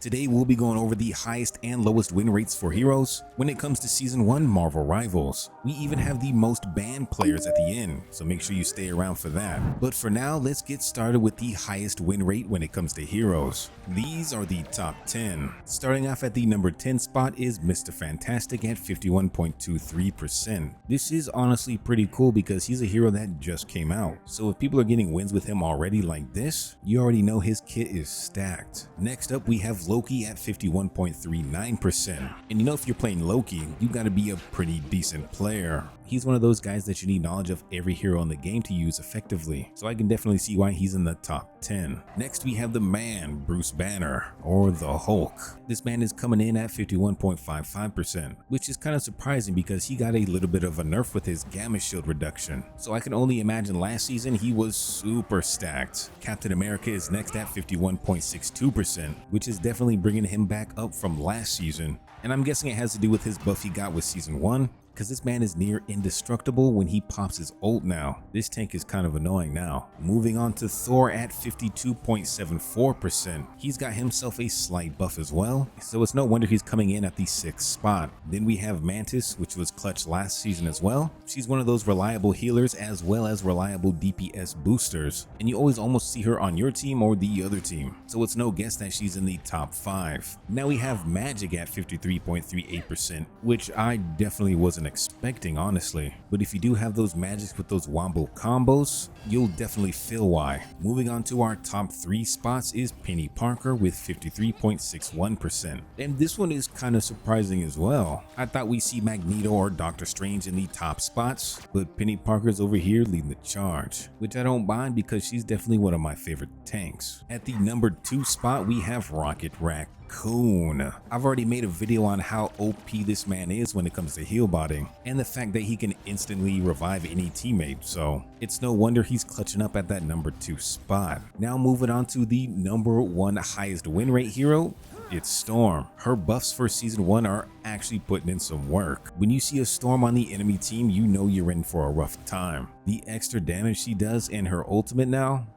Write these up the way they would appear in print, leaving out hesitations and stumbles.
Today we'll be going over the highest and lowest win rates for heroes when it comes to Season 1 Marvel Rivals. We even have the most banned players at the end, so make sure you stay around for that. But for now, let's get started with the highest win rate when it comes to heroes. These are the top 10. Starting off at the number 10 spot is Mr. Fantastic at 51.23%. This is honestly pretty cool because he's a hero that just came out. So if people are getting wins with him already like this, you already know his kit is stacked. Next up, we have Loki at 51.39%. And you know, if you're playing Loki, you gotta be a pretty decent player. He's one of those guys that you need knowledge of every hero in the game to use effectively, so I can definitely see why he's in the top 10. Next we have the man, Bruce Banner, or the Hulk. This man is coming in at 51.55%, which is kind of surprising because he got a little bit of a nerf with his gamma shield reduction. So I can only imagine last season he was super stacked. Captain America is next at 51.62%, which is definitely bringing him back up from last season. And I'm guessing it has to do with his buff he got with Season 1. Because this man is near indestructible when he pops his ult now. This tank is kind of annoying now. Moving on to Thor at 52.74%. He's got himself a slight buff as well, so it's no wonder he's coming in at the 6th spot. Then we have Mantis, which was clutch last season as well. She's one of those reliable healers as well as reliable DPS boosters, and you always almost see her on your team or the other team, so it's no guess that she's in the top 5. Now we have Magic at 53.38%, which I definitely wasn't expecting, honestly, but if you do have those magics with those wombo combos, you'll definitely feel why. Moving on to our top 3 spots is Penny Parker with 53.61%, and this one is kind of surprising as well. I thought we'd see Magneto or Doctor Strange in the top spots, but Penny Parker's over here leading the charge, which I don't mind because she's definitely one of my favorite tanks. At the number 2 spot we have Rocket Raccoon. I've already made a video on how OP this man is when it comes to heal botting, and the fact that he can instantly revive any teammate, so it's no wonder he's clutching up at that number 2 spot. Now moving on to the number 1 highest win rate hero, it's Storm. Her buffs for Season 1 are actually putting in some work. When you see a Storm on the enemy team, you know you're in for a rough time. The extra damage she does in her ultimate now,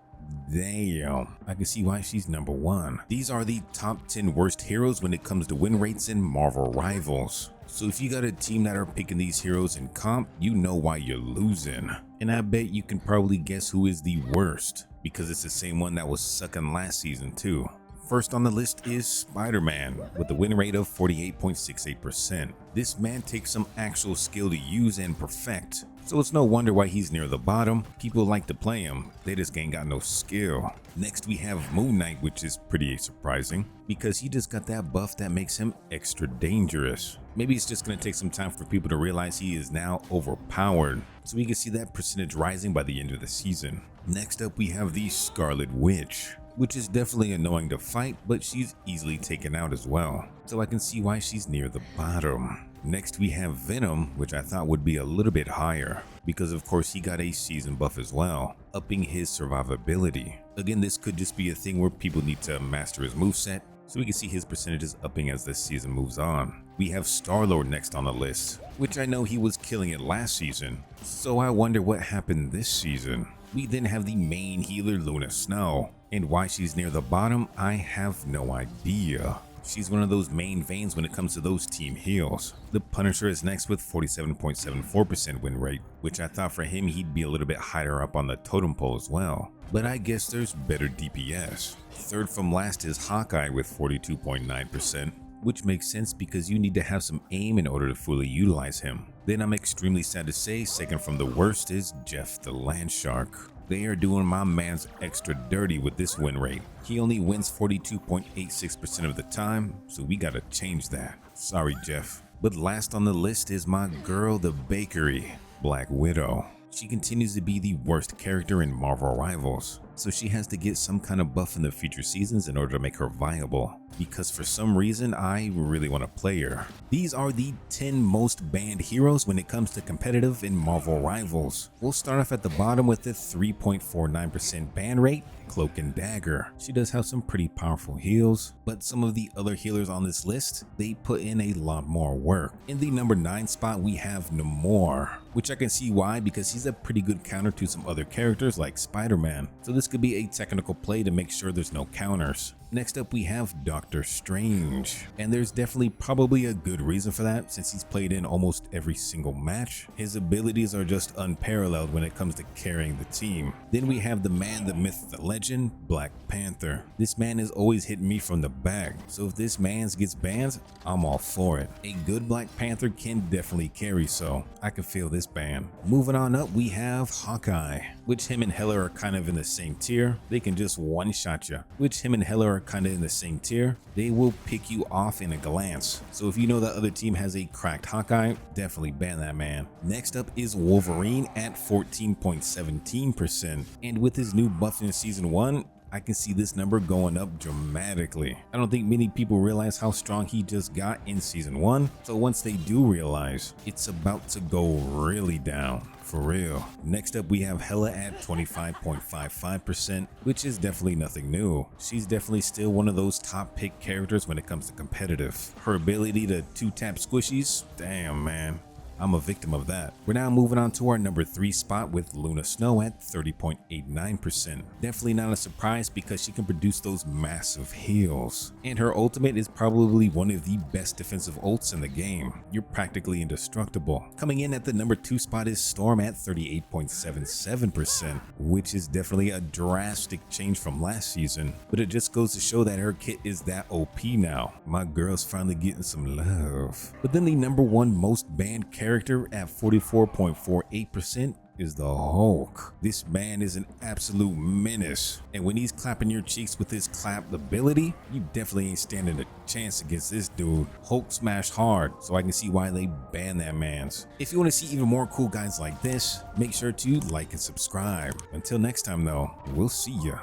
damn, I can see why she's number 1. These are the top 10 worst heroes when it comes to win rates in Marvel Rivals. So if you got a team that are picking these heroes in comp, you know why you're losing. And I bet you can probably guess who is the worst, because it's the same one that was sucking last season too. First on the list is Spider-Man with a win rate of 48.68%. This man takes some actual skill to use and perfect, so it's no wonder why he's near the bottom. People like to play him, they just ain't got no skill. Next we have Moon Knight, which is pretty surprising because he just got that buff that makes him extra dangerous. Maybe it's just gonna take some time for people to realize he is now overpowered, so we can see that percentage rising by the end of the season. Next up we have the Scarlet Witch, which is definitely annoying to fight, but she's easily taken out as well, so I can see why she's near the bottom. Next we have Venom, which I thought would be a little bit higher, because of course he got a season buff as well, upping his survivability. Again, this could just be a thing where people need to master his moveset, so we can see his percentages upping as this season moves on. We have Star-Lord next on the list, which I know he was killing it last season, so I wonder what happened this season. We then have the main healer Luna Snow, and why she's near the bottom, I have no idea. She's one of those main veins when it comes to those team heals. The Punisher is next with 47.74% win rate, which I thought for him he'd be a little bit higher up on the totem pole as well, but I guess there's better DPS. Third from last is Hawkeye with 42.9%, which makes sense because you need to have some aim in order to fully utilize him. Then I'm extremely sad to say, second from the worst is Jeff the Landshark. They are doing my man's extra dirty with this win rate. He only wins 42.86% of the time, so we gotta change that. Sorry, Jeff. But last on the list is my girl, the bakery, Black Widow. She continues to be the worst character in Marvel Rivals, so she has to get some kind of buff in the future seasons in order to make her viable, because for some reason I really want to play her. These are the 10 most banned heroes when it comes to competitive in Marvel Rivals. We'll start off at the bottom with the 3.49% ban rate, Cloak and Dagger. She does have some pretty powerful heals, but some of the other healers on this list, they put in a lot more work. In the number 9 spot we have Namor, which I can see why, because he's a pretty good counter to some other characters like Spider-Man, so this could be a technical play to make sure there's no counters. Next up we have Doctor Strange, and there's definitely probably a good reason for that since he's played in almost every single match. His abilities are just unparalleled when it comes to carrying the team. Then we have the man, the myth, the legend, Black Panther. This man is always hitting me from the back, so if this man gets banned, I'm all for it. A good Black Panther can definitely carry, so I can feel this ban. Moving on up, we have Hawkeye, which him and Hela are kind of in the same tier. They can just one-shot you, which him and Hela are kind of in the same tier. They will pick you off in a glance. So if you know the other team has a cracked Hawkeye, definitely ban that man. Next up is Wolverine at 14.17%. And with his new buff in season 1, I can see this number going up dramatically. I don't think many people realize how strong he just got in season 1. So once they do realize, it's about to go really down. For real. Next up we have Hela at 25.55%, which is definitely nothing new. She's definitely still one of those top pick characters when it comes to competitive. Her ability to 2-tap squishies, damn man. I'm a victim of that. We're now moving on to our number 3 spot with Luna Snow at 30.89%. Definitely not a surprise because she can produce those massive heals. And her ultimate is probably one of the best defensive ults in the game. You're practically indestructible. Coming in at the number 2 spot is Storm at 38.77%, which is definitely a drastic change from last season. But it just goes to show that her kit is that OP now. My girl's finally getting some love. But then the number 1 most banned character at 44.48% is the Hulk. This man is an absolute menace, and when he's clapping your cheeks with his clap ability, you definitely ain't standing a chance against this dude. Hulk smash hard, so I can see why they ban that man's. If you want to see even more cool guys like this, make sure to like and subscribe. Until next time though, we'll see ya.